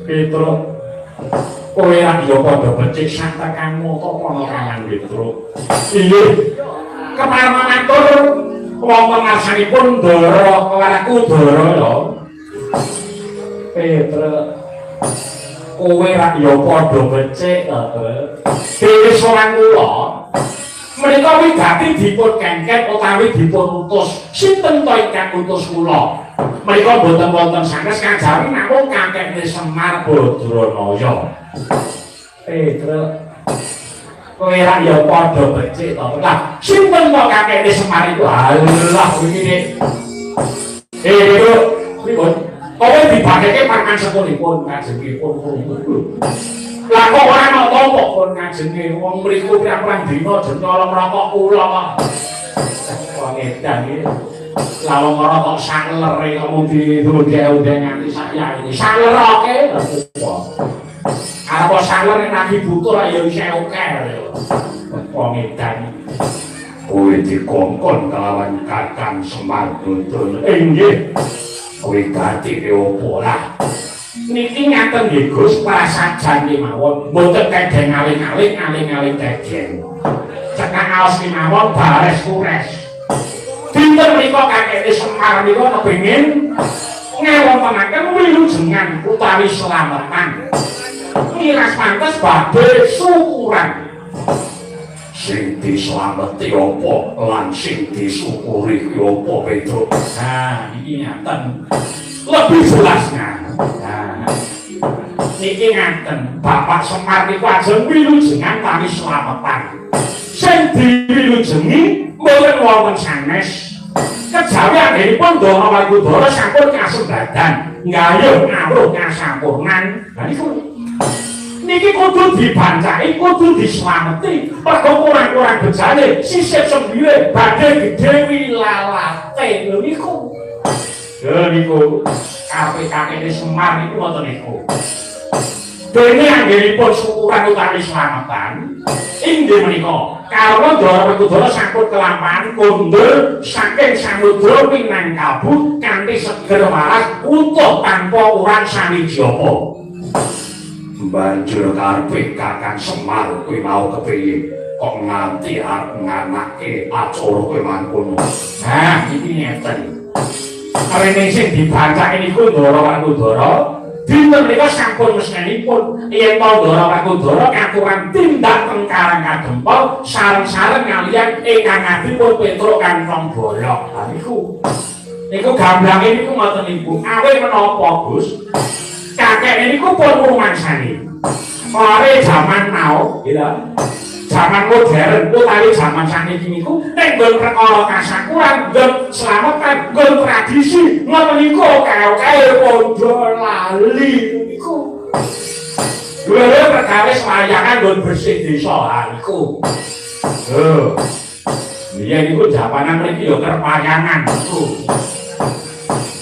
Petruk kowe ra yo padha becik santekanmu to ana kalang Petruk. Inggih. Kepareng matur wonten ngarsanipun Ndara kelaku Ndara ya. Petruk kowe ra yo padha becik to. Dewe sowan kula menika wigati dipun kengket utawi dipun utus. Sinten to ingkang utus kula? Menika boten wonten sanes kajawi namung kakekne Semar Badranaya. Petruk kowe ra ya padha becik to. Lah, sinten to kakekne Semar iku? Halah wingi. Petruk, pripun? Kowe dibandheke pangan sepunipun kajengipun pun. Lah kok ora ana apa pun kajenge wong mriku pirang-pirang dina jentara merokok kula kok. Wong edan iki. Lah wong ora kok saklere kok mung diundhe-undhe nganti sak yaine. Sakleroke apa? Arep saklere nagi butuh ya isih akeh. Wong edan. Kowe dikongkon kelawan Kakang Semar Badranaya. Inggih. Kowe gati opo lah. Niki ngaten nggih Gus prasajan mawon mboten kedeng aling-aling aling-aling kedeng cekak aos mawon bares kures dinten menika kakekne Semar menika kepengin ngewontenaken wilujengan utawi slametan miras pantes badhe syukuran sing dislameti apa lan sing disyukuri apa Petruk. Nah iki ngaten lebih jelasnya. Nah, niki ngaten Bapak Semar niku ajeng wilujengan tami slametan. Sing diwilujengi mboten wonten sanes. Kejawi anggenipun Ndara Werkudara sampun kasembadan nggayuh ngawruh kasampurnan. Lah niku niki kudu dibancaki, kudu dislameti. Mergo kurang-kurang bejane sisih sembile badhe gedhe wilalate lho niku. Lho niku kakekne Semar niku wonten niku. Dene anggenipun syukuran utawi slametan inggih menika kawula Ndara Werkudara sampun kelampahan kondur saking samudra Minangkabau kanthi seger waras utuh tanpa urang saniji apa. Banjur karepe Kakang Semar kuwi mau kepiye kok nganti arep nganake acara kuwi mangkono. Nah iki ngeten. Rene sing dibacake niku Ndara Werkudara dinten menika sampun mesnenipun yen to Ndara Werkudara katuran tindak teng Karang Kadempel sareng-sareng kaliyan ingkang ngadipun Petruk Kantong Bolok. Lah niku gamblange niku ngoten niku. Awit menapa Gus? Kakek niku pun rumangsani. Mare jaman now, gitu. Zaman modern utawi zaman sakniki niku nek nggon perkara kasakuran, nggon slametan, nggon tradisi, ngoten niku kae-kae padha lali niku. Lha perkawis layangan nggon bersih desa niku. Lho. Biyen niku japanan mriki ya kerpayangan niku.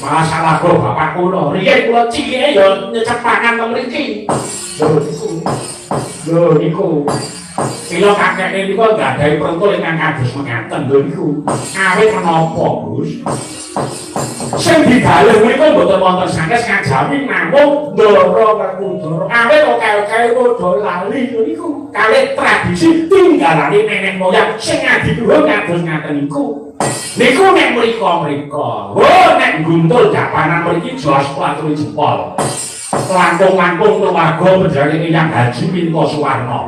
Masalah kok bapak kula, riyen kula cilike ya nyecep pangan teng mriki. Lho niku. Kila kakekne niku nggadahi prentul ingkang kados mekaten lho niku. Awit menapa, Gus? Sing digalih niku mboten wonten sanes kajawi namung Ndara Werkudara. Awit kok kae-kae padha lali niku. Kalih tradisi tinggalane nenek moyang sing adiluhur kados ngaten niku. Niku nek mrika-mrika. Oh, nek guntul japanan mriki jelas platuri jempol. Langkung-langkung keluarga penjaring Eyang Haji Minto Suwarno.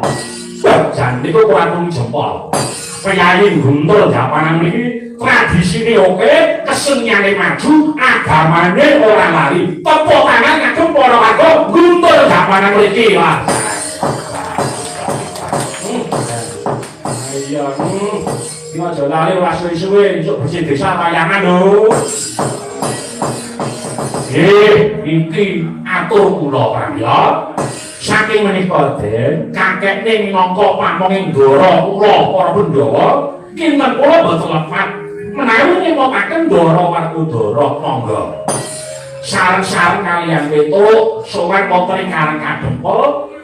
Jan niku kuwatung jempol. Priyayi guntul japanan mriki tradisine oke, keseniane maju, agamane ora lali. Tepuk tangan kagem para warga guntul japanan mriki. Wah. Iya, iki aja lali ora suwe-suwe esuk bersih desa tayangan lho. Iki atur kula pramila. Saking menika Den, kakekne minangka pamonging Ndara kula para Pandhawa, kinten kula boten lepat menawi nyemokaken Ndara Werkudara monggo. Sareng-sareng kaliyan Petruk sowan wonten ing Karang Kadempel,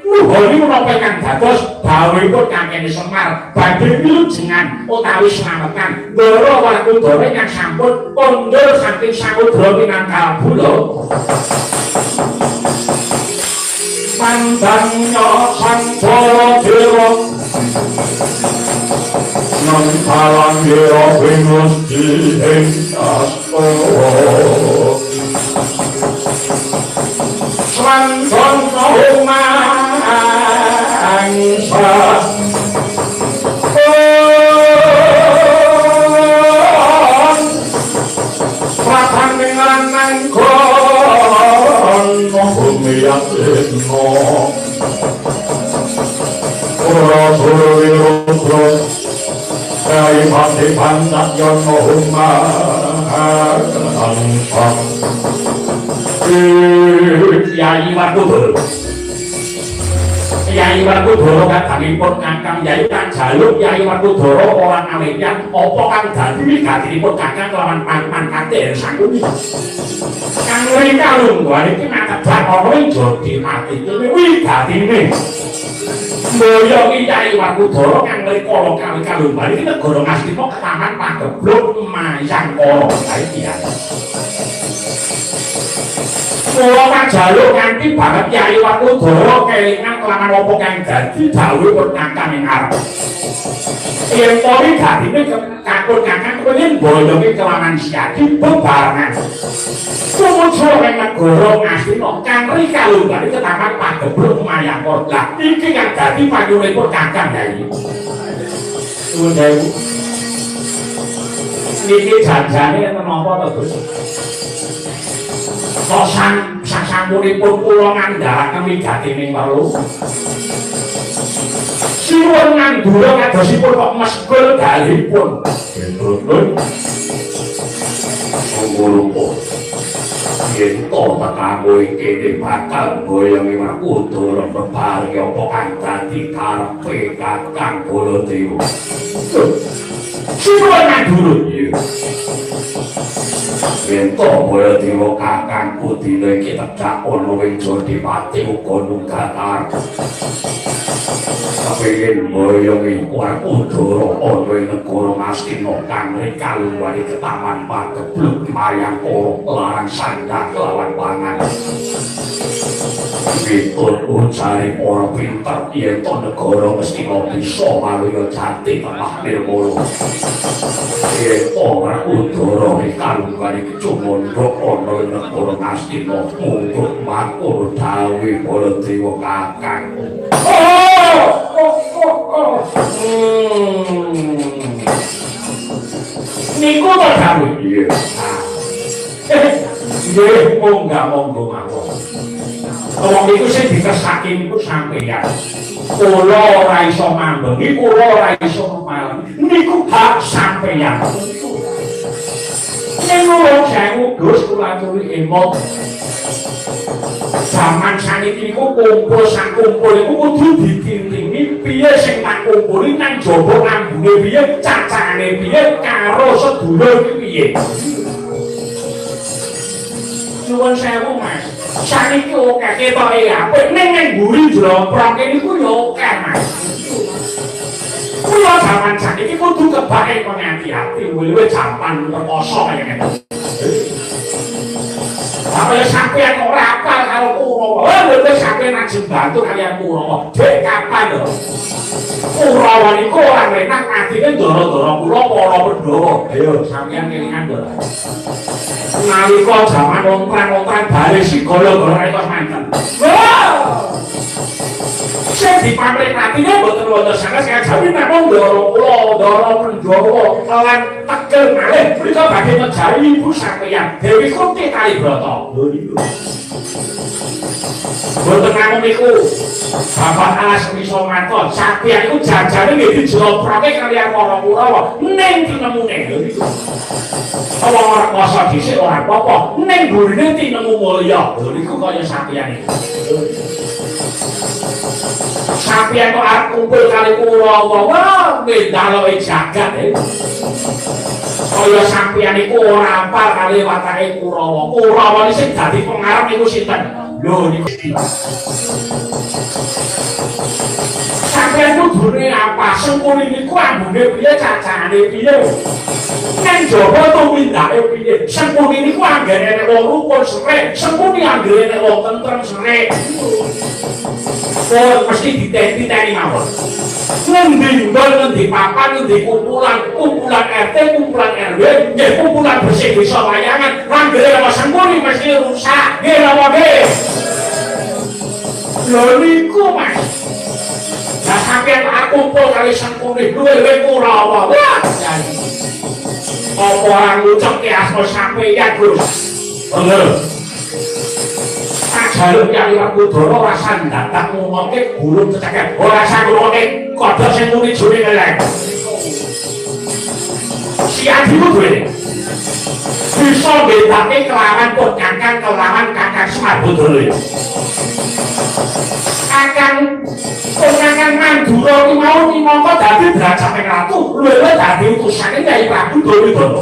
nuhoni menapa ingkang dados dawuhipun kakekne Semar badhe wilujengan utawi slametan Ndara Werkudara ingkang sampun kondur saking samudra Minangkabau lho. Sandanya Sandoro Dero Non kalang dero bingus dihengasto Sandanya Humangsa Pratang dengan nangkon Bumi yang dino Ura-ura-ura Kaya mati pandat yang Humangsa Yai Markudur Yai Markudoro kadangipun Kakang Yai Kang Jaluk Yai Markudoro orang Amerikan apa kang dadi wigatinipun Kakang kelawan pan-pan kadir sangkuni Kang Rikalung iki matebat ana ing jodi mati iki wigatine Moyo iki Yai Markudoro kang rikala kali-kali bali iki negara Ngastina ketaman Pagebluk Mayangkara saiki ya Kula Kang Jaluk nganti banget Yai Markudoro kelingan kelawan apa kang dadi dawuhipun Kakang ing arep. Yen to wigatine kakung Kakang kepengin boyongi kelawan siyadi bebarengan. Sumuju ing negara Ngastina kang rikalunggan ketaman Pagebluk Mayangkara. Lah iki kang dadi panyuwunipun Kakang Yai. Nuwun sewu. Niki janjane menapa to, Gus? Sasampunipun kula ngandharaken wigatining perlu siwon ngandura kadosipun kok meskul dalipun betul sungguh yen to tekamu iki bakal boyongi Markudoro bebarengi apa kang dadi karepe Kakang Baladewa siwon ngandura Ento Baladewa Kakang Budina iki tecak ana ing Jodipati uga nunggatar. Kepengin boyongi Markudoro ana ing negara Ngastina kang rikalungane ketaman Pagebluk Mayangkara larang sandhang lawan pangan. Pitun ucare para pinter yen to negara Ngastina bisa maluya jati tengah nirmala. Yen to Markudoro rikalungane cumondhok ana ing negara Ngastina mungkut matur dawuh Baladewa Kakang. Niku to dawuh iya. Nggih monggo mawon. Wong niku sing dikesake niku sampeyan. Kula ora iso mambengi, kula ora iso malam. Niku hak sampeyan. Nuwun sewu Gus kula aturi emot. Zaman saniki niku kumpul sak kumpul iku kudu ditintingi piye sing tak kumpuli nang jaba ambune piye, cacahane piye karo sedulur iki piye. Nuwun sewu Mas. Saniki akeh ketoke apik ning ngguri jlomprok niku yo akeh Mas. Kula zaman saniki kudu kebake kok hati-hati luwih jaman rekoso kaya ngene. Apa ya sampeyan ora apal karo Kurawa. Lha sampeyan ajeng bantu kalian Kurawa. Dek kapan lho? Kurawa niku ora enak atine ndara-ndara kula para Pandhawa. Ayo sampeyan kelingan lho. Nalika jaman ontran-ontran bali sigala-gala kok manten. Sing dipamrihake mboten wonten sanes kaya jawi namung ndara kula, ndara Pandhawa lan tegel malih mriko badhe ngejawi ibu sampeyan Dewi Kunti Kalibrata. Lho niku. Mboten namung niku. Bapak alas miso maton, sampeyan iku jajane nggih dijloproke kaliyan para Kurawa ning tinemune. Lho niku. Wong ora kuasa dhisik ora apa-apa, ning gurine tinemu mulya. Lho niku kaya sampeyan iki. Sampeyan kok arep kumpul kali Kurawa, wah ndaloke jagat e. Kaya sampeyan iku ora apal kali watake Kurawa. Kurawa sing dadi pengarep niku sinten? lho niku. Sampeyan kudune apa? Sengkuni niku ambune piye, cacane piye? Nang jaba tumindake piye? Sengkuni niku anggere nek wong rukun srek, sengkuni anggere nek wong tentrem srek. Kok mesti diteni mawon. Ngendi ngendi papan ngendi kumpulan RT, kumpulan RW, nggih kumpulan bersih desa wayangan, anggere apa sengkuni mesti rusak. Nggih napa nggih? Lho niku Mas. Lah sampeyan tak kumpul kali sengkuni duwe ora apa. Apa orang ngucap ke asma sampeyan Gus? Bener. Jaluk yang Ibu Doro rasan datang ngomongke gulung ceceket ora sang ngomongke kodok sing muni jone elek. Si adiku duwe. Bisa bedake kelawan pot kakang kelawan kakang Semar Bodoro. Kakang Kakang Mandura ki mau minangka dadi derajat ratu, luwih dadi utusane Kyai Prabu Dawidono.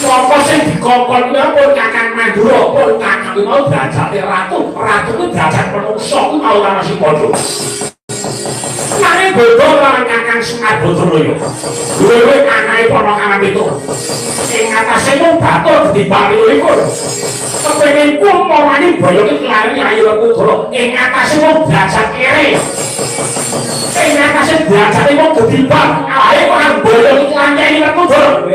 Mongko sing dikongkon kuwi pun Kakang Mandura, pun Kakang mau derajate ratu, ratu ki derajat manungsa ki mau ora sing padha. Mane bodho lan Kakang Semar Bodoro yo. Luwih anae ponokan itu. Ing atase mung batur dibali iku. Kepengin kumawani boyo ki lari ayo Bodoro. Ing atase mung derajat kere. Ing atase derajate mung ditimbang. Ae kok boyo ki lari Bodoro.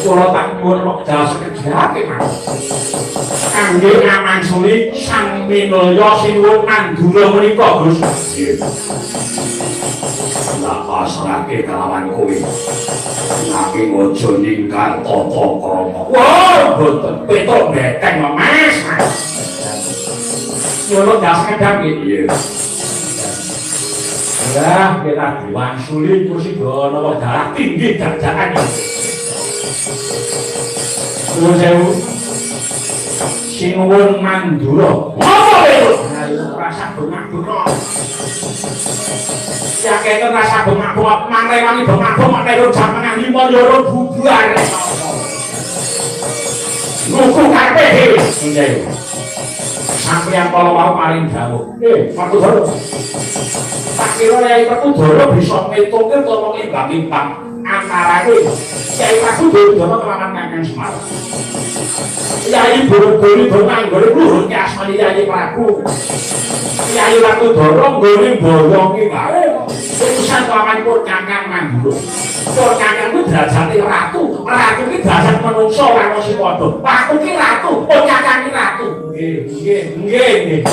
Kula tak nyuwun kok jasa kejarake Mas. Kangge ngamansuli Sang Minaya sinuwun Mandura menika Gus. Lah pasrahke kelawan kowe. Nanging aja ninggal tata krama. Wah, boten petok beteng Mas. Nyuwun jasa kejarake piye? Ya, kita diwangsuli kursi dono darah tinggi darjaan. Nuwun sewu. Sinuwun Mandura. Apa lho? Ayo rasa bengak-bengok. Ya kene rasa bengak-bengok mangrewangi bengak-bengok karo jam 5 yo buburan. Nuku karepe dhewe. Nggih. Sampeyan kala mau paling dawuh. Mandura. Tak kira Kyai Prabu Doro bisa ngitungke utawa ngimbang-imbang antarane Kyai Prabu Dawidono kelawan Kakang Semar. Kyai Boro-boro donganggone luhur ki asmane Kyai Prabu. Kyai Prabu Doro nggone mboyongi wae. Utusan kelawanipun Kakang Mandura. Pun Kakang kuwi derajate ratu. Ratu ki derajat manungsa ora ono sing padha. Aku ki ratu, pun Kakang ki ratu. Nggih.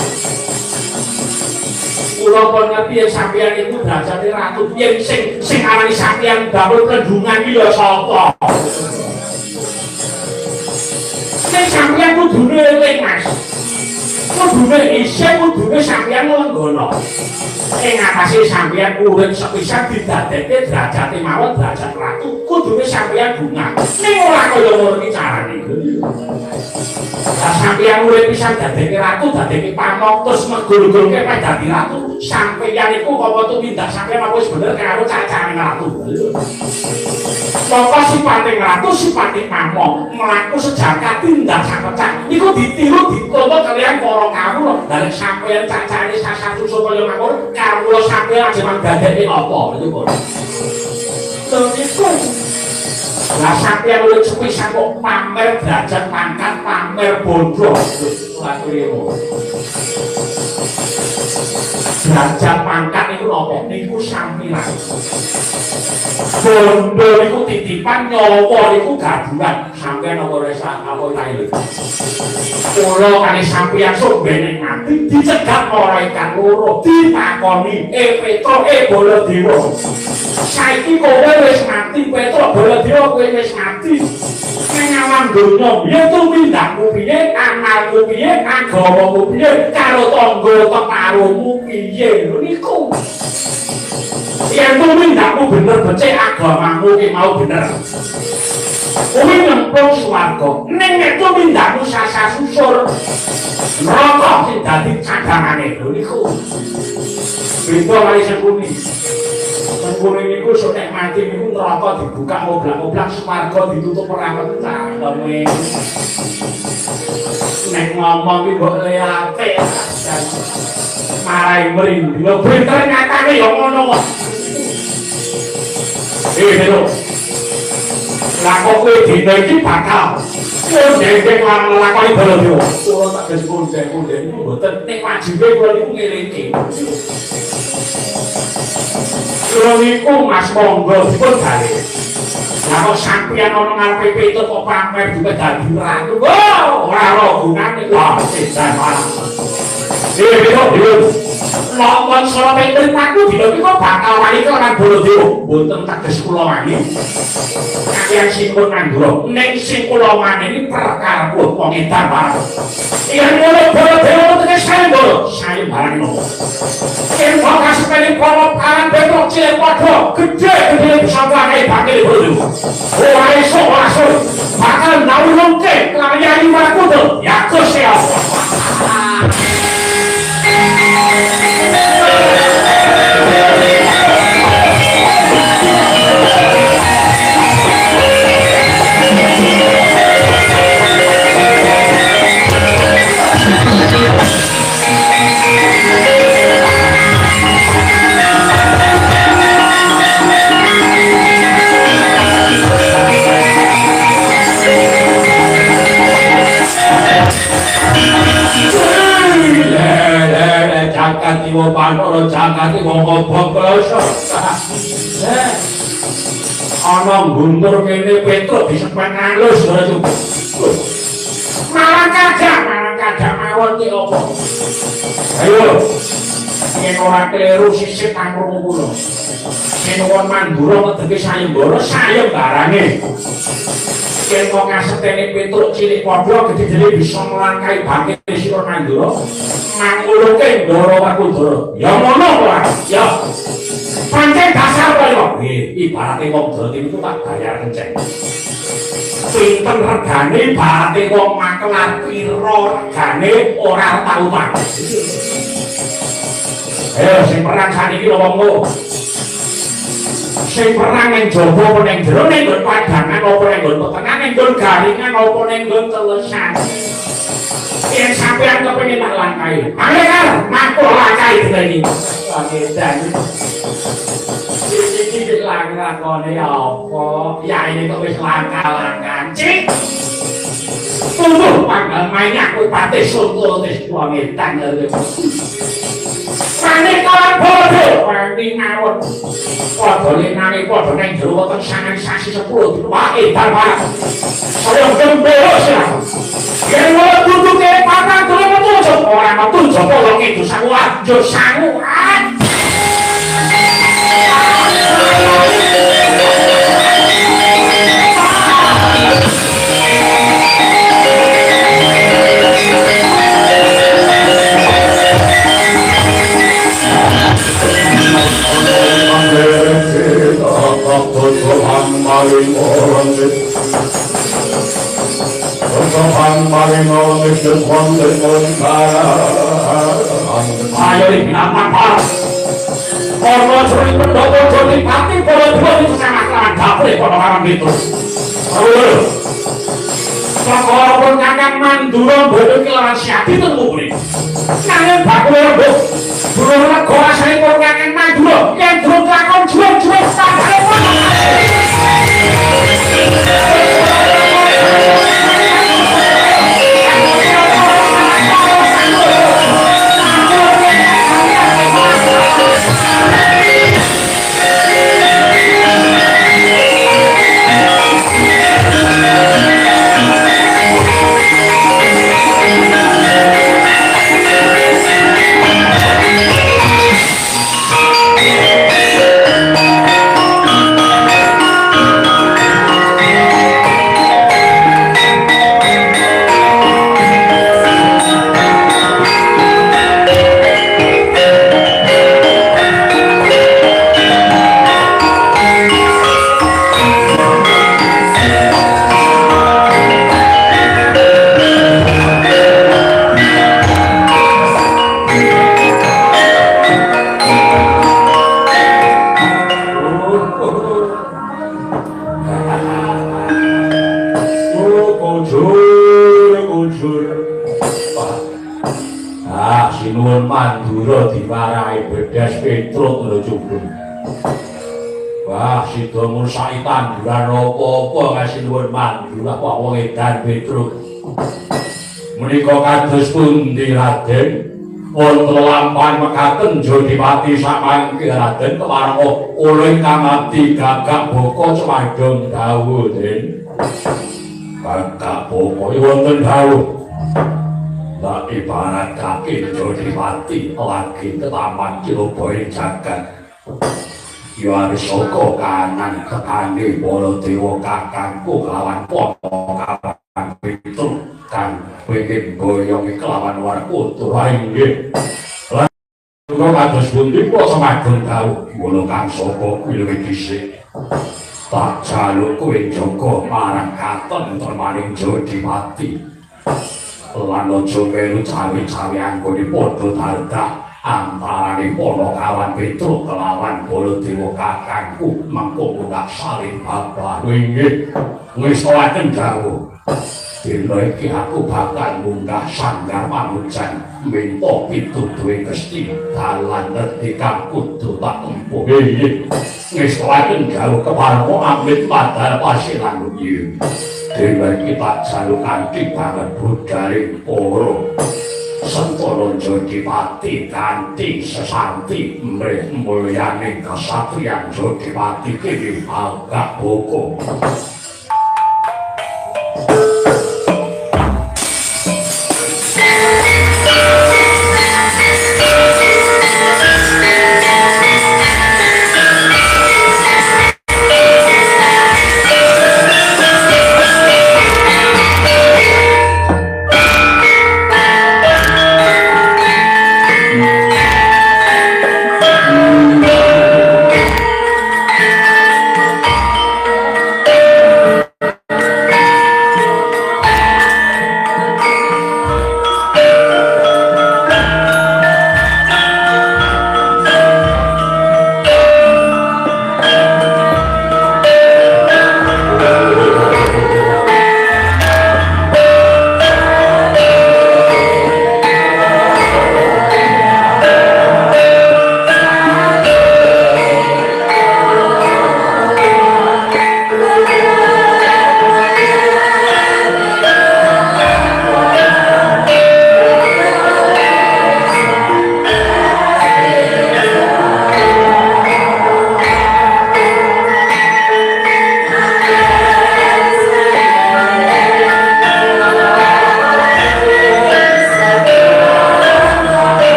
Kula pun ngerti yen sampeyan iku derajate ratu, yen sing arani sampeyan dawuh kendungan iki ya sapa? Nek sampeyan kudune eling Mas. Kudune isih kudune sampeyan nglenggono. Ing atase sampeyan urip sepisan didadekke derajate mawon derajat ratu, kudune sampeyan bunga. Ning ora kaya ngono iki carane. Lah sampeyan urip pisan dadekke ratu, dadekke pamong terus megul-gulke pas dadi ratu. Sampeyan iku apa tumindak sampeyan wis bener karo cacane ratu. Mongko sipate ratu, sipate pamong, mlaku sejaka tindak sapecah. Niku ditiru dikonto kaliyan para kawula. Lah sampeyan cacane sasatu kaya mawon, kawula sampeyan aja manggadeke apa niku. Lho niku lah sampeyan urip sepisan kok pamer derajat pangkat, pamer bondo. Lah kuwi derajat pangkat niku napa? Niku sampiran. Bondo niku titipan, nyawa niku gaduhan. Sampeyan apa resa apa lae. Kula kali sampeyan sok beneng mati dicegat malaikat loro, ditakoni, Petro Baladewa. Saiki kowe wis mati, Petro Baladewa kowe wis mati. ning alam donya ya tumindakmu piye amalmu piye agamamu piye karo tangga tetarumu piye lho niku yen tumindakmu bener becik agamamu ki mau bener kuwi nyemplung swarga ning nek tumindakmu sasa susur neraka sing dadi cadangane lho niku beda kali sepuni sepuni niku sok nek mati niku neraka dibuka oblak-oblak swarga ditutup ora cangkeme nek ngomong iki mbok leate marai mrindi lho pinter nyatane ya ngono kok lho lah kok kowe dina iki bakal ndek lakoni bolo dewa kula tak disebut ndek niku mboten nek wajibe kula niku ngelingi kula niku Mas monggo dipun bali lah kok sampeyan ana ngarepe pitu kok pamer juga dadi ratu ora ora gunane kok sedan malah lawan sora pengen aku dina iki kok bakal wani kelawan bolo dewa mboten teges kula wani kalian sipun Mandura ning sing kula maneni perkara wong edan barang yen ngono bolo dewa teges saya barang nopo yen kok kasepene kula paran betok cilik padha gedhe bisa wae bakal bolo dewa ora iso bakal nawurke kelawan yari aku to ya Gusti Allah Jagati wo panoro jagati wo boboloso ana guntur kene Petruk disepen alus ora cukup marang kaca mawon ki opo ayo yen ora kleru sisih kanggo kula yen wong Mandura ngedeki sayembara sayem barange yen kok ngasetene Petruk cilik padha gede-gede bisa melangkai bangkit sira Mandura manguluke Ndara Werkudara ya ngono kok ya pancen dasar kok ibarate wong Jawa itu tak bayar kenceng pinten regane ibarate wong makelar pira regane ora tau tak ayo sing perang saniki lho wong sing perang ning jaba apa ning jero ning nggon padangan apa ning nggon petengan ning nggon garingan apa ning nggon telesan yen sampeyan kepengin tak langkai angel makul langkai iki edan iki langkane apa ya ini kok wis langka-langkan cik tunggu panggal mainnya aku pati sungguh wis wong edan maneka bodo wani ngawon padha lenane padha ning jero wonten sangang sasi 10 wae barang saya gembos ya yen ora duduke patang dolen metu ora metu jopo wong itu sanguan yo sanguan ayo apa Kono sering mendodo joni pati bodo-bodo sama-sama dapur kono orang gitu Sakara pun kakang Mandura bodo kelawan siati temu beri nangin baku lembuk burung rego asli pun kakang Mandura yang durung lakon jual-jual sampai Petruk lho cukup. Wah, sida mun sak tanduran apa-apa ngasih nuwun mandul apa wong edan Petruk. Menika kados pundi Raden? Wonten lampahan mekaten Jodipati samangke Raden kemarang oleh kamati gagak boko cemadong dawuh Den. Gagak boko wonten dawuh. Lah ibarat kaki Jodipati lagi ke taman Kiloboing jagat. Ya harus saka kanan tekani para dewa kakangku kelawan para kakang Petruk kang pengen boyong kelawan Warkutu inggih. Lan kula kados pundi kula semadun dawuh kula kang sapa kuwi luwih dhisik. Tak jaluk kowe jaga marang katon termaning Jodipati. Lan aja melu cawe-cawe anggone padha dadah antaraning para kawan Petruk kelawan Baladewa kakangku mengko tak salin babar inggih wis laken dawuh dina iki aku bakal munggah sanggar pamujan minta pituduhe Gusti dalan ngerti kang kudu tak tempuh inggih wis laken dawuh kepareng amit padal pasilan iki dina iki tak jaluk kanthi banget budhaling para Sentara Jodipati kanthi sesanti mrih mulyaning kasatriyan Jodipati kene agak boko.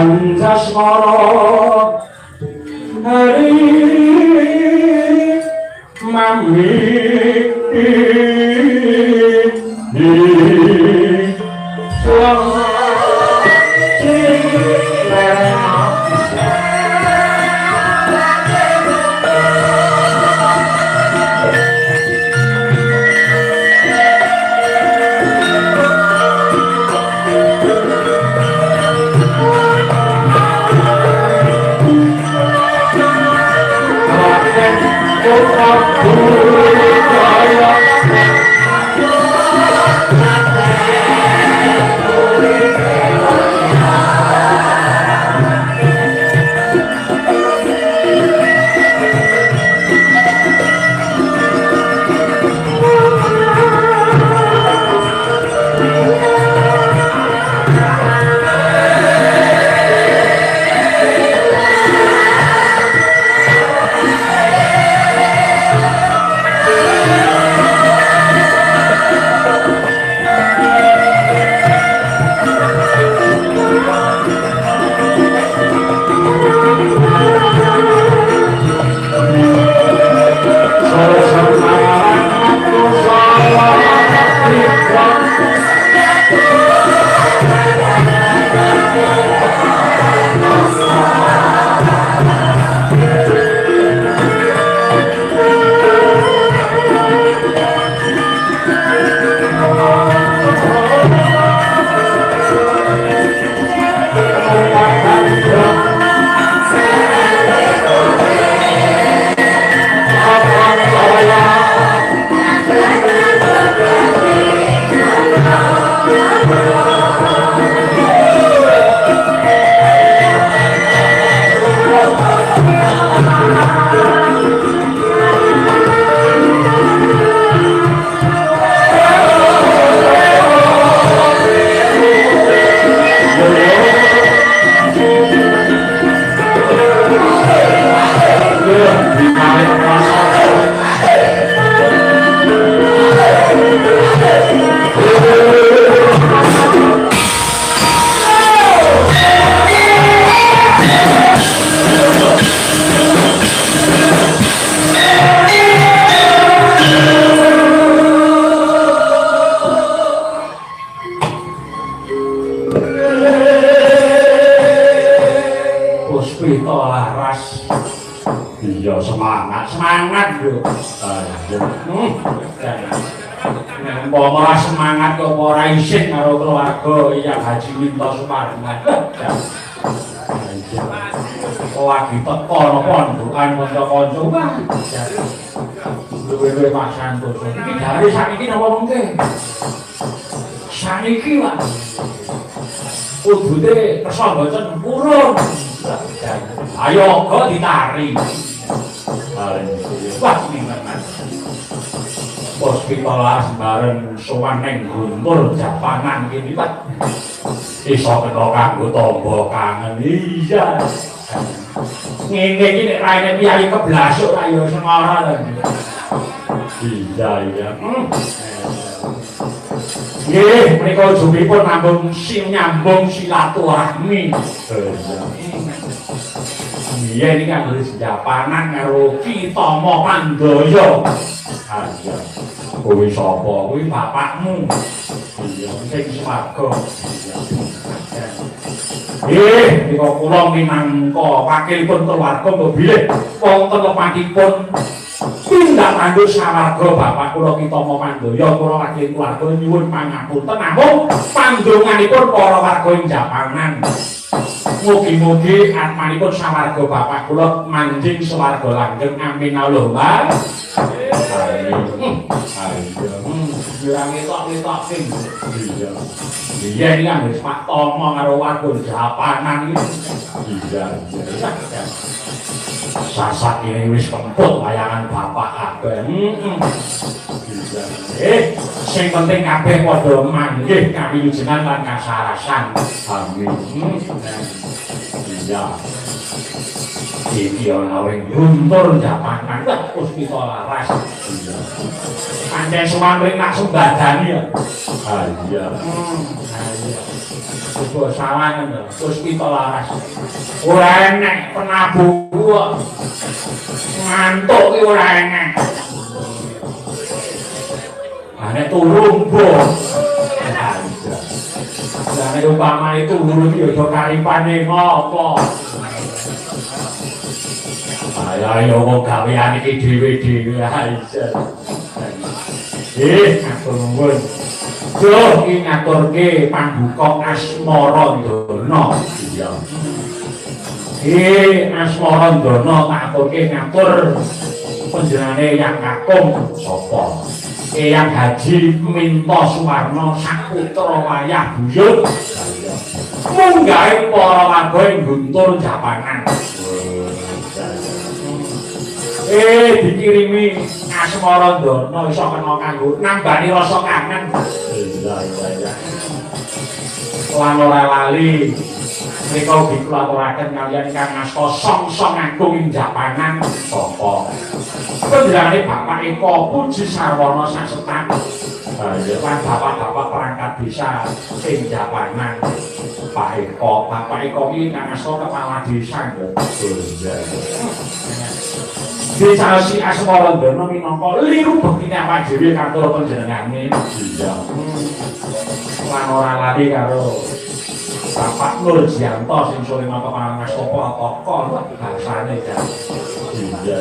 Anjasmara hari mami semangat lho. Malah semangat kok ora isin karo keluarga Yang Haji Minto Sumarman. Lagi teko napa ndukan kanca-kanca. Luwe-luwe Pak Santoso. Iki dari sakniki napa mengke? Sakniki Pak. Udute kersa mboten purun. Ayo kok ditari. Wah, teman. Bos kita las bareng sowan ning Guntur Japanan kene Pak. Iso kena kanggo tamba kangen. Iya. Ngene iki nek raine piyayi keblasuk ra ya semara lho. Iya. Nggih, menika ujungipun nambung nyambung silaturahmi. Iya ini kan harus Japanan karo Kitama Pandaya. Iya. Kuwi sapa? Kuwi bapakmu. Iya, sing swarga. Nggih, nika kula minangka wakilipun keluarga bilih wonten lepatipun tindak lanjut sawarga bapak kula Kitama Pandaya kula wakil keluarga nyuwun pangapunten namung pandonganipun para warga ing Japanan. Mugi-mugi atmanipun sawarga bapak kula manjing sawarga langgeng amin Allahumma. Ngetok-ngetok sing. Iya. Iya iki kan wis Pak Tomo karo warga Japanan iki. Iya. Sasak ini wis kemput wayangan bapak kabeh. Sing penting kabeh padha manggih kawilujengan lan kasarasan. Amin. Iya. iki ana wing Guntur Japanan Puspita Laras. Pancen suwandring nak sembadani ya. Ah iya. Coba sawangan lho, Puspita Laras. Ora enek penabuh kok. Ngantuk ki ora enek. Ane turun bos. Lah nek umpama itu turun yo aja karipane ngopo. Ayo wong gawean iki dhewe-dhewe ae. Ngatur nuwun. Yo iki ngaturke pambuka Asmara Ndana. Iya. Asmara Ndana tak aturke ngatur panjenengane Yang Kakung sapa? Eyang Haji Minto Suwarno saputra wayah buyut. Munggahe para warga ing Guntur Japanan. Dikirimi Asmara Ndana iso kena kanggo nambani rasa kangen. Iya. Lan ora lali menika ugi kula aturaken kaliyan Kang Asta Song-song Agung ing Japanan sapa panjenengane Bapak Eko Puji Sarwana Sasetan. Lan bapak-bapak perangkat desa ing Japanan. Bapak Eko iki Kang Asta kepala desa lho. Desa si Asmara Ndana minangka liru bektine awak dhewe katur panjenengane. Iya. Lan ora lali karo Bapak Nur Jianto sing sore napa panganan sapa toko bahasane ya. Iya.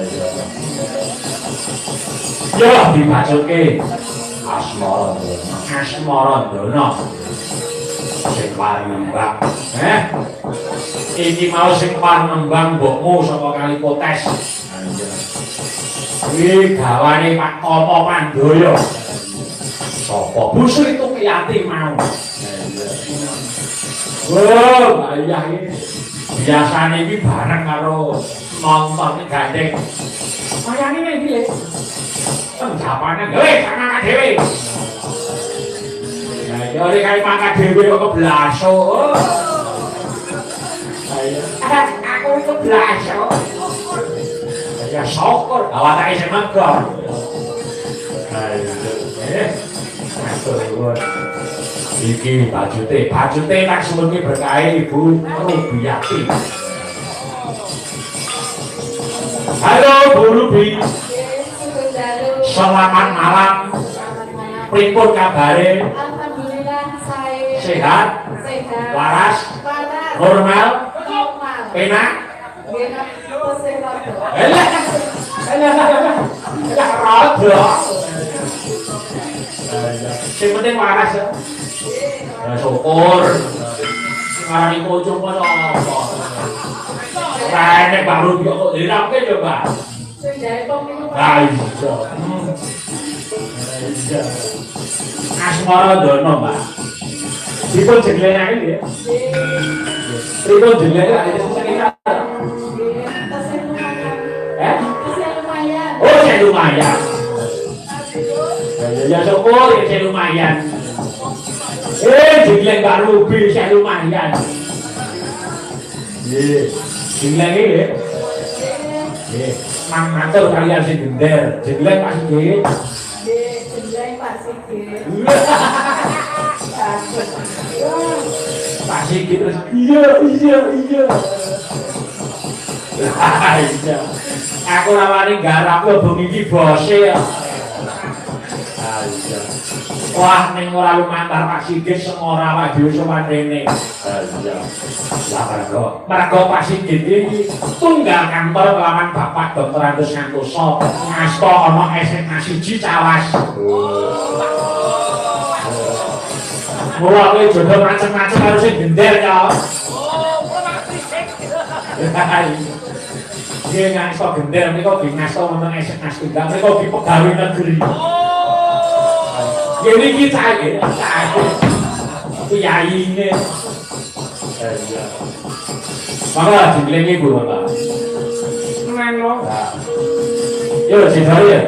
Ya dibacoke Asmara Ndana. Sing paling nembang. Iki mau sing paling nembang mbokmu saka Kali Potes. Iki gawane Pak Toto Pandoyo. Sapa busuk itu kiyati mau. Wah, ayah ini biasanya ini bareng karo nonton gandeng. Mayang ini iki lho. Penjapanan gawe sana dhewe. Nah, jare kae mangkat dhewe kok keblaso. Ayo, aku iki keblaso. Ya syukur awake sing mangkon. Ayo, atur. Iki bajute tak suwunke berkahe Ibu Rubiati. Halo Bu Rubi. Selamat malam. Pripun kabare? Alhamdulillah saya Sehat? Waras? Normal? Penak? Sing penting waras ya. Ya syukur. Ngarani kocok apa apa. Rene baru kok dirapke coba. Sing jae kok niku. Lah iya. Iya. Asmara Ndana, Mbak. Dipun jenglenake nggih. Dipun jenglenake iki sekitar. Oh, saya lumayan. Ya syukur ya saya lumayan. Jengleng Mbak Rubi saya lumayan. Jengleng ini Mang matur kalian sing gender. Jengleng Pak Sigit. Jengleng Pak Sigit. Pak Sigit terus iya. Iya. Aku rawani garap lho bengi iki bose ya. Wah ning ora lumantar Pak Sigit sing ora awak dhewe sowan rene. Iya. Lah mergo Pak Sigit iki tunggal kantor kelawan Bapak Dr. Andus Santoso. Ngasta ana SMA 1 Cawas. Mula kowe jodoh macem-macem harus sing gender ya. Dia ngasta gender menika ngasta wonten SMA 1 menika di pegawai negeri. Ini kita ya, itu yaine. Maka jenglengi Bu Bapak. Meneng. Yo jenglengi ya.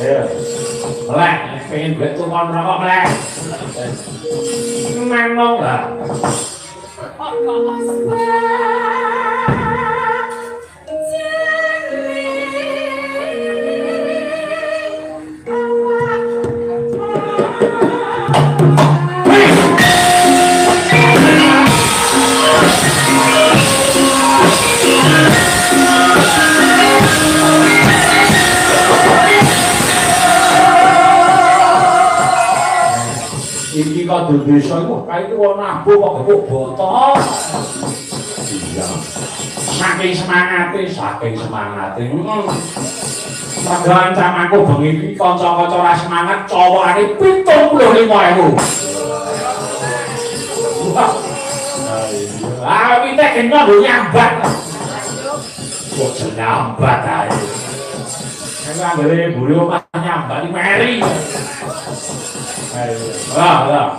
Ayo. Melek, pengen buat tukang rokok melek. Meneng lah. iki kok desa iku kae wong nabuh kok botol. Iya. Saking semangate. Padha ancam aku bengi iki kanca-kanca ora semangat cowokane 75.000. Ah, kita kena lho nyambat. Kok nyambat ae. Kan anggere mburi omah nyambat meri. Ayo. Lah.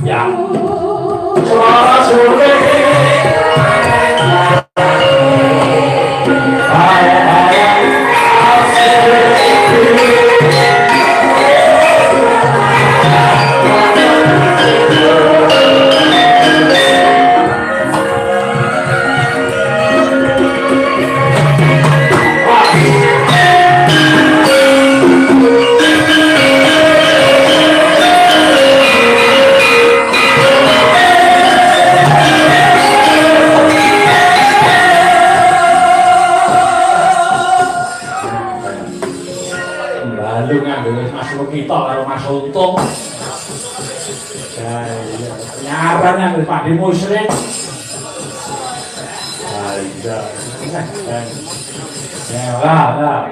Ya. Suara sore. Untung nyaran yang Pak Musrik lah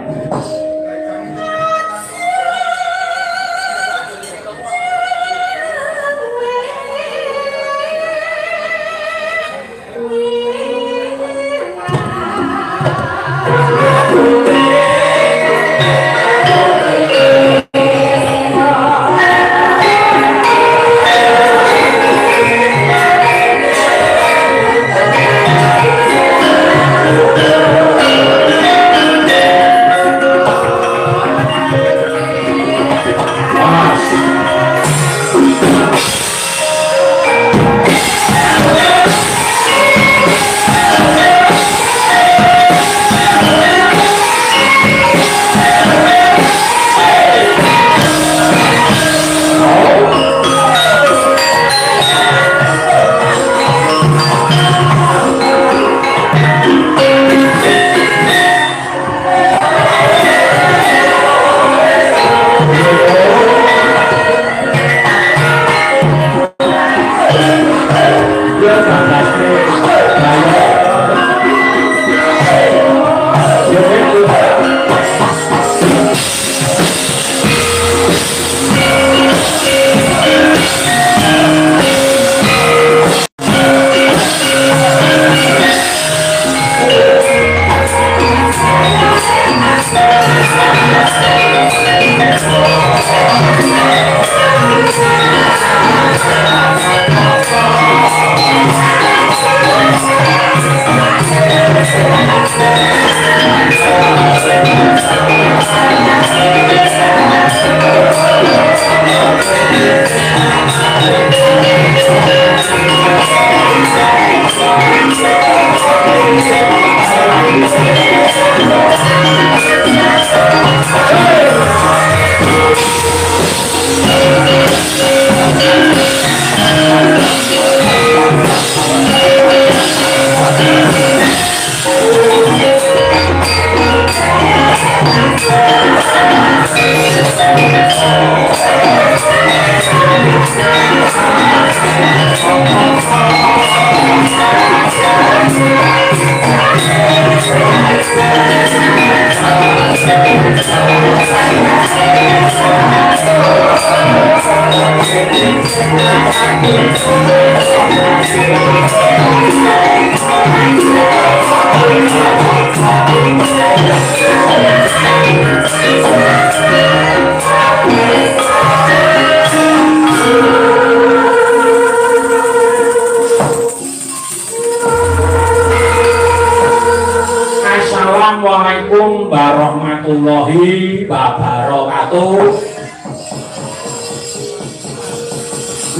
Assalamualaikum warahmatullahi wabarakatuh.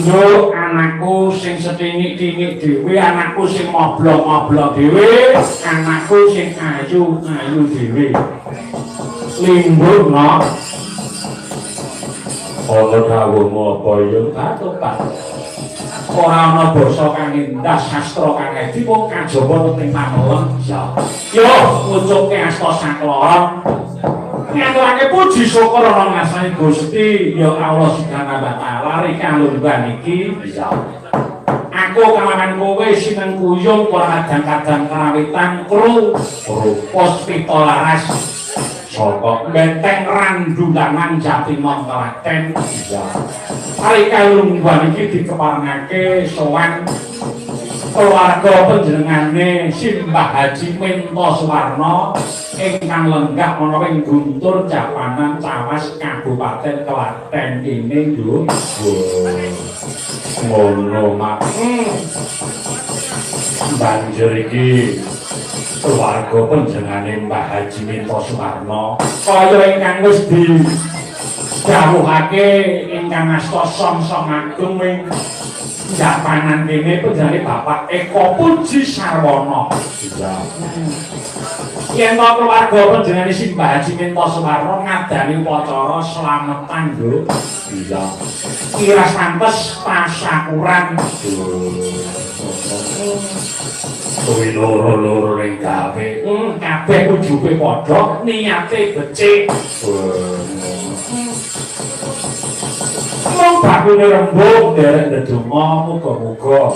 Yo anakku sing setingik-tingik dhewe, anakku sing moblok-moblok dhewe, anakku sing ayu-ayu dhewe. Limbur no. Ana dawuhmu apa ya, Pak? ora ana basa kang indah sastra kang edi mung kajaba ing pamelem ya yo ngucapke asta sakloron ngaturake puji syukur ana ngasani Gusti ya Allah Subhanahu wa taala rikalunggan iki ya aku kelawan kowe sineng kuyung ora kadang-kadang karawitan kru pos pitolaras saka Benteng Randulangan Jatimon Klaten ya hari kalungguan iki dikeparengake sowan keluarga panjenengane Simbah Haji Minto Suwarno ingkang lenggah menawa ing Guntur Japanan Cawas Kabupaten Klaten ini lho ngono mak banjur iki keluarga panjenengane Mbah Haji Minto Suwarno kaya ingkang wis didhawuhake ingkang asta Som-som Agung ing Japanan kene panjenengane Bapak Eko Puji Sarwono yen to keluarga panjenengane Simbah Haji Minto Suwarno ngadani upacara slametan lho iya kira santes tasyakuran kuwi loro-loro ning gawe kabeh ujube padha niate becik mong bakune rembug derek ndedonga muga-muga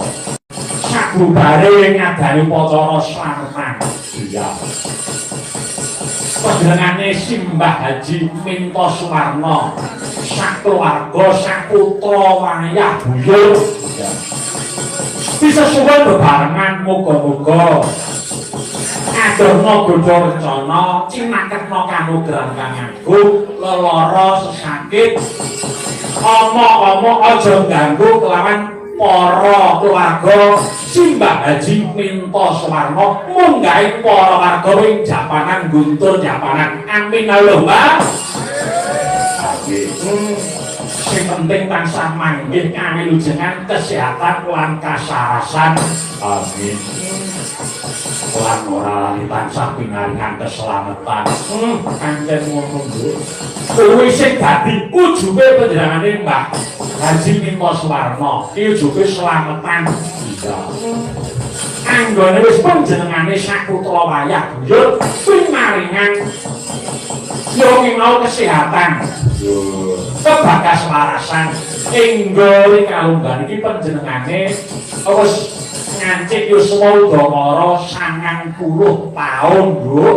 sabubare ngadani upacara slametan iya panjenengane Simbah Haji Minto Suwarno sakeluarga saputra wayah buyur bisa suwe bebarengan muga-muga adohna godha rencana cinaketna kanugrahan kang agung lelara sesakit omong-omong aja ganggu kelawan para keluarga Simbah Haji Minto Suwarno munggahi para warga ing Japanan Guntur Japanan amin Allahumma sing penting tansah manggih kawilujengan kesehatan lan kasarasan amin lan ora tansah pinangan keselamatan pancen ngono lho kuwi sing dadi ujube panjenengane Mbah Haji Minto Suwarno iki ujube slametan iya anggone wis panjenengane saputra wayah buyut pinaringan yo mau kesehatan kebagas warasan enggo kalunggan iki panjenengane wis ngancik yuswa udamara 90 taun lho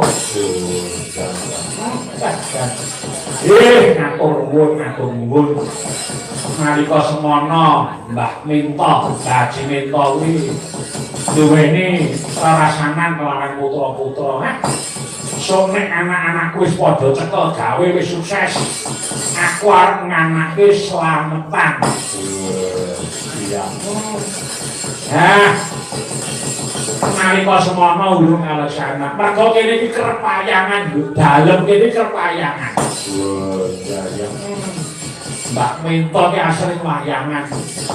ngatur nuwun nalika semono Mbah Minto Haji Minto kuwi duweni rarasanan kelawan putra-putra nek anak-anakku wis padha cekel gawe wis sukses aku arep nganake slametan iya nalika semono urung alasan mergo kene iki kerepayangan dalem kene kerepayangan Mbak Minto ki asring wayangan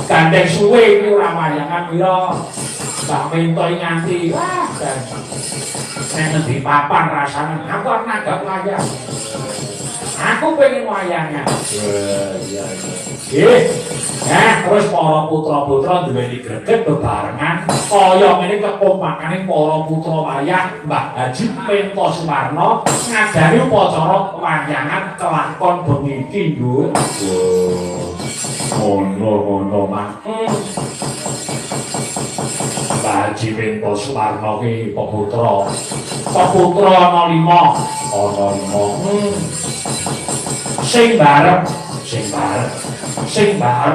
gandeng suwe iki ora wayangan pira Mbak Minto nganti wah nek di papan rasane aku arep nanggap wayang aku pengen wayangan terus para putra-putra duweni greget bebarengan kaya ngene kekompakane para putra wayang Mbah Haji Minto Suwarno ngadani upacara wayangan kelakon bengi iki lho ngono Mas Mbah Haji Minto Suwarno ki peputra ana 5 sing barep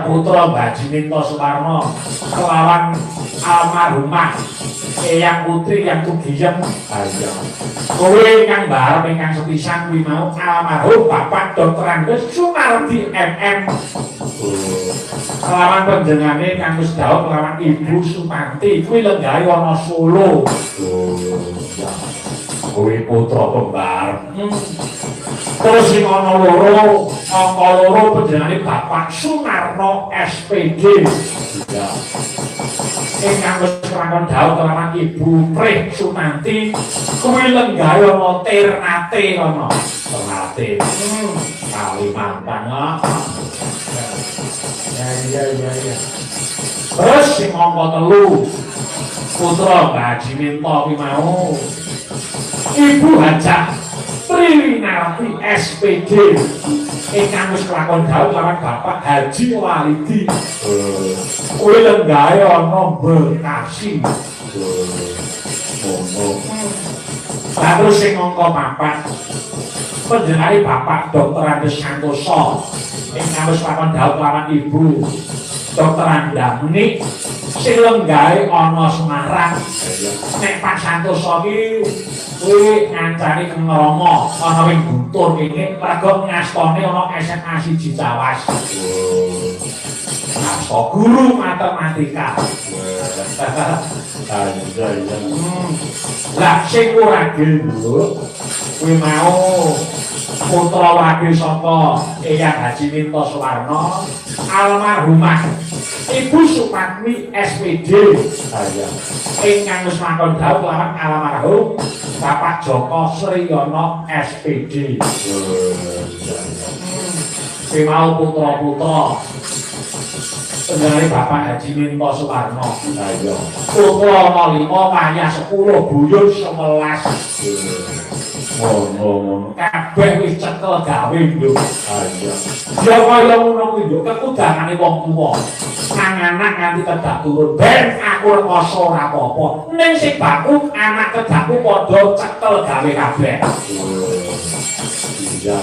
putra Mbah Haji Minto Suwarno kelawan almarhumah Eyang Putri yang Tugiem ayo kowe ingkang barep ingkang sepisan kuwi mau almarhum Bapak Dr. Andes Sunardi MM kelawan panjenengane kang wis dawuh kelawan Ibu Sumanti kuwi lenggahe ana Solo kuwi putra kembar terus sing ana loro angka loro panjenengane Bapak Sunarno SPD ya ingkang wis kelakon dawuh kelawan Ibu Prih Sumanti kuwi lenggahe ana Ternate ana Ternate Kalimantan Ya. Terus sing angka 3 putra Mbah Haji Minto ki mau Ibu Hajah Triwinarti SPD ingkang wis kelakon dawuh lawan Bapak Haji Walidi. Kuwi lenggahe ana Bekasi. Terus sing angka 4 panjenengane Bapak Dr. Andes Santoso ingkang wis kelakon dawuh lawan Ibu Dr. Andamuni sing lenggahe ana Semarang. Nek Pak Santoso ki kuwi ngancani Kang Rama ana wing Guntur kene mergo ngastane ana SMA 1 Jawas. Ngasta guru matematika. Lah sing ora gelem kuwi mau putra wakil saka Eyang Haji Minto Suwarno almarhumah Ibu Supatmi SPD ingkang wis makon dawuh lawan almarhum Bapak Joko Sriyono SPD. Kuwi mau putra-putra penjari Bapak Haji Minto Suwarno. Putra ana 5 wayah 10 buyut 11. Ngono kabeh wis cekel gawe lho. Ya kaya ngono kuwi lho kekudangane wong tuwa. Nang anak nganti tedak turun ben aku rekoso ora apa-apa. Ning sing baku anak tedakku padha cekel gawe kabeh. Iya.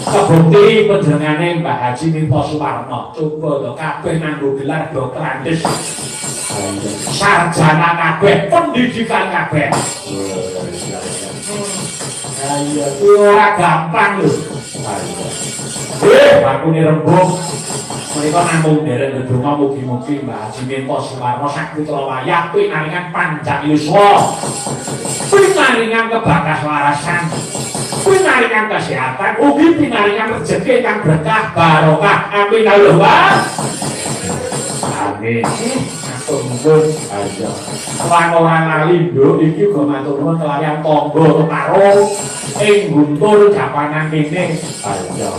Kebukti panjenengane Mbah Haji Minto Suwarno coba to kabeh nganggo gelar Dr. Andes. Sarjana kabeh, pendidikan kabeh. Ayo, ora gampang lho. Bakune rembug. Menika namung derek ndedonga mugi-mugi Mbah Haji Minto Suwarno sak putra wayah pinaringan panjang yuswa. Pinaringan kebagaswarasan. Pinaringan kesehatan, ugi pinaringan rezeki kang berkah barokah. Amin Allahumma. Amin. Tunggu aja. Orang-orang alindo iki uga matur nuwun kelayan tangga karo ing Guntur Japanan kene aja.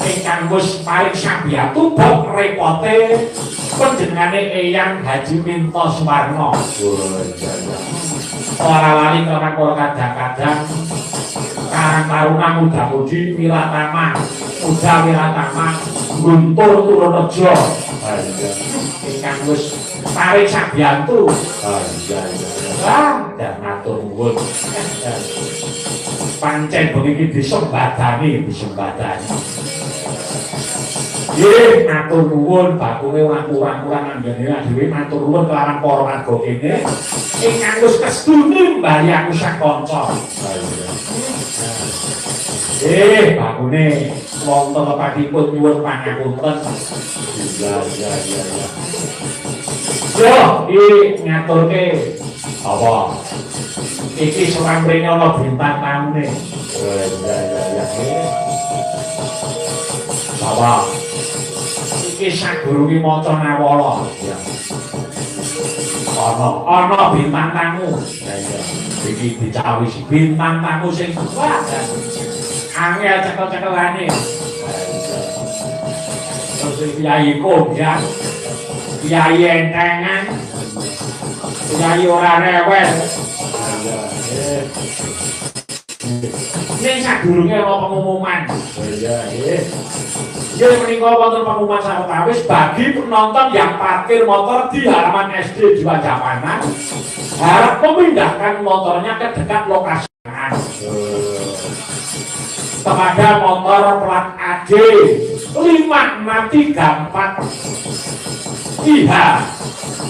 Ingkang wis paring sabyatu bab repote panjenengane Eyang Haji Minto Suwarno. Ora lali kelawan para kadang-kadang Karang Taruna Muda Mudi Wiratama Guntur Turorejo. Ingkang wis paring sabiyantu. Dan matur nuwun. Pancen bengi iki disembadani. Nggih, matur nuwun bakunge ora kurang-kurang anggene dhewe matur nuwun kelawan para warga kene ingkang wis kestune mbali aku sak kanca. Bakune wonten lepatipun nyuwun pangapunten. Iya. Yo, iki ngaturke apa? Iki seorang mrene ana bintang tamune. Iya. Apa? Iki sadurunge maca nawala. Iya. Ana bintang tamu. Iya. Iki dicawisi bintang tamu sing kuat. Angel cekel-cekelane. Terus Kyai Kondang, Kyai entengan, Kyai ora rewel. Ning sadurunge ana pengumuman. Iya. Nggih menika wonten pengumuman sawetawis bagi penonton yang parkir motor di halaman SD Jiwa Japanan harap memindahkan motornya ke dekat lokasi. Kepada motor plat AD 5634 IH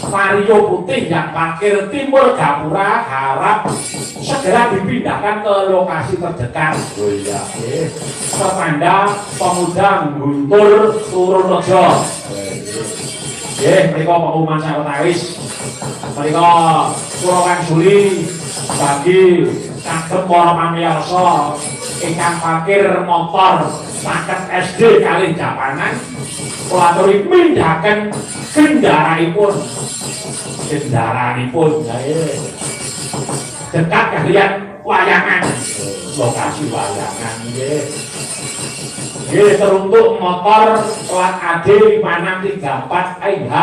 Vario putih yang parkir timur Gapura harap segera dipindahkan ke lokasi terdekat. Pertanda Pemuda Guntur Turorejo. Mereka pengumuman sawetawis. Mereka Purwakan Suli bagi kagem para pamirsa ingkang parkir motor saket SD kali Japanan kula aturi mindhaken kendaraanipun dekat kalian wayangan lokasi wayangan nggih Nggih teruntuk motor plat AD 5634 IH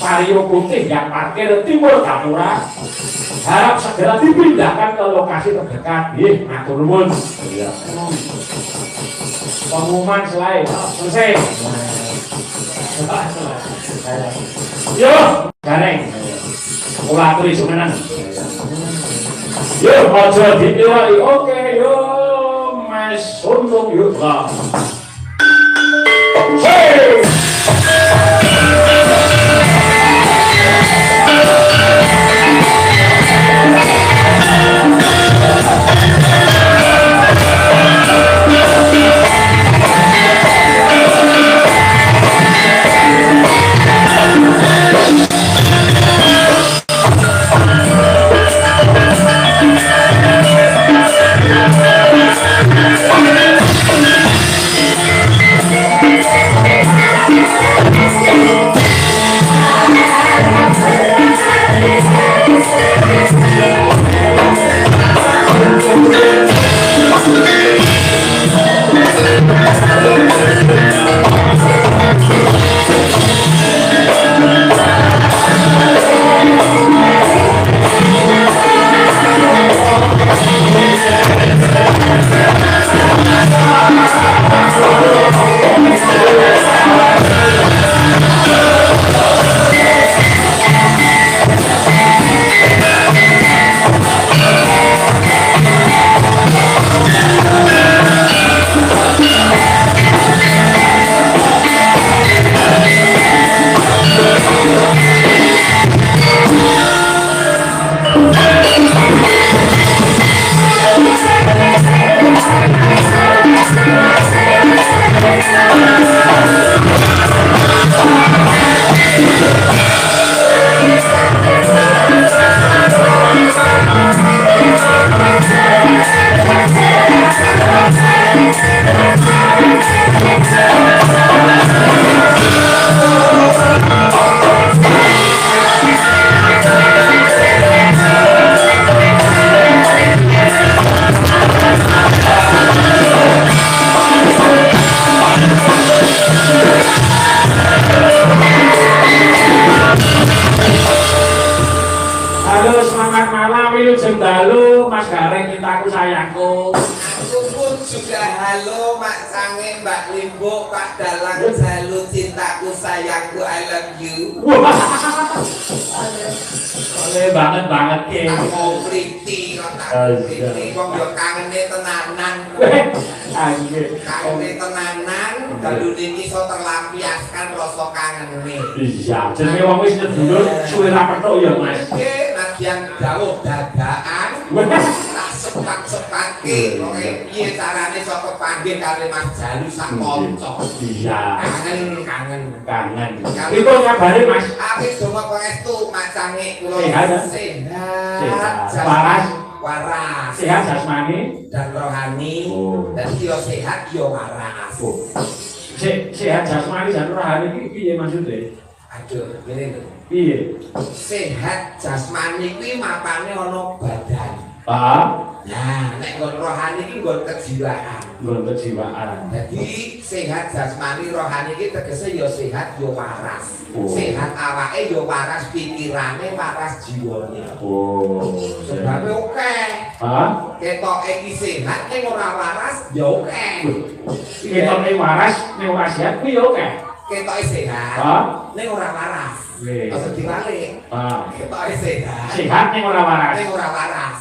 Vario putih yang parkir timur Gapura. Harap segera dipindahkan ke lokasi terdekat. Nggih, matur nuwun. Iya. Pengumuman selesai. Selesai. Yo, gareng. Kula aturi sumenan. Yo, aja ditiwaki. Oke, yo. Mas untung yuk lah. Hey! Dalu Mas Gareng cintaku sayangku. Aku pun juga halo Mak Sange, Mbak Limbo, Pak Dalang, halo cintaku sayangku, I love you. Wah, oleh banget ke. Aku pretty, pretty, kok yo kangene tenanan. Anjir, Kangene tenanan, dalu niki iso terlampiaskan rasa kangene. iya, jenenge wong wis sedulur suwe ra petuk ya Mas. Nggih, nadyan dawuh dadaan. Tak sepak-sepake, oke, piye carane iso kepanggih karo Mas Jalu sak kanca. Iya, Kangen. Itu kabare Mas. Apik donga pangestu Mak Sange kula Sehat, ya? sehat. Waras. Waras. Sehat jasmani Dan rohani. Oh. Dan yo sehat yo waras. Sehat jasmani dan rohani iki piye maksude? Aduh, ngene lho. Piye? Sehat jasmani kuwi mapane ana badan. Nah, nek nggon rohani iki nggon kejiwaan. Nggon kejiwaan. Jadi sehat jasmani rohani iki tegese yo sehat yo waras. Oh. Sehat awake yo waras pikirane, waras jiwane. Oh. Sebabe oke. Ketoke iki sehat ning ora waras yo oke. Ketoke waras ning ora sehat kuwi yo oke. Ketoke sehat ning ora waras. Aja dibalik. Ketoke sehat. Sehat ning ora waras. Ning ora waras.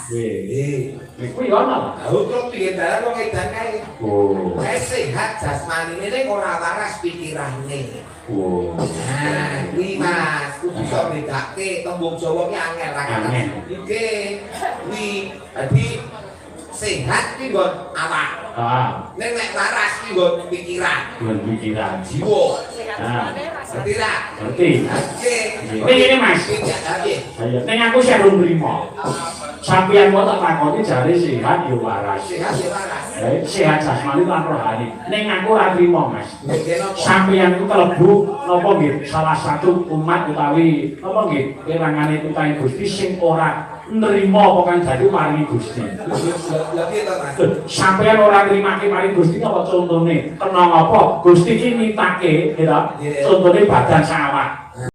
Kuwi ono. Kok piye dalan wong edan kae. Oh. Sehat jasmani ning ora waras pikirane. Oh. Nah, kuwi Mas, kudu iso bedake tembung Jawa ki angel ra kata. Iki kuwi dadi sehat ki nggon awak. Nek waras ki nggon pikiran. Nggon pikiran. Jiwa. Nah, Ngerti tak? ngerti. Oke. Ini Mas. Tidak oke. Ayo, ning aku sing urung nrimo. Sampeyan kok tak takoni jare sehat yo waras. Sehat ya waras. Sehat jasmani lan rohani. Ning aku ora nrimo, Mas. Nggih napa? Sampeyan ku kelebu napa nggih salah satu umat utawi napa nggih kirangane utawi Gusti sing ora nrimo apa kang dadi maringi Gusti. Lah piye to Mas? Sampeyan ora nrimake maring Gusti apa contone? Kena apa? Gusti iki nitake, ya. Contone badan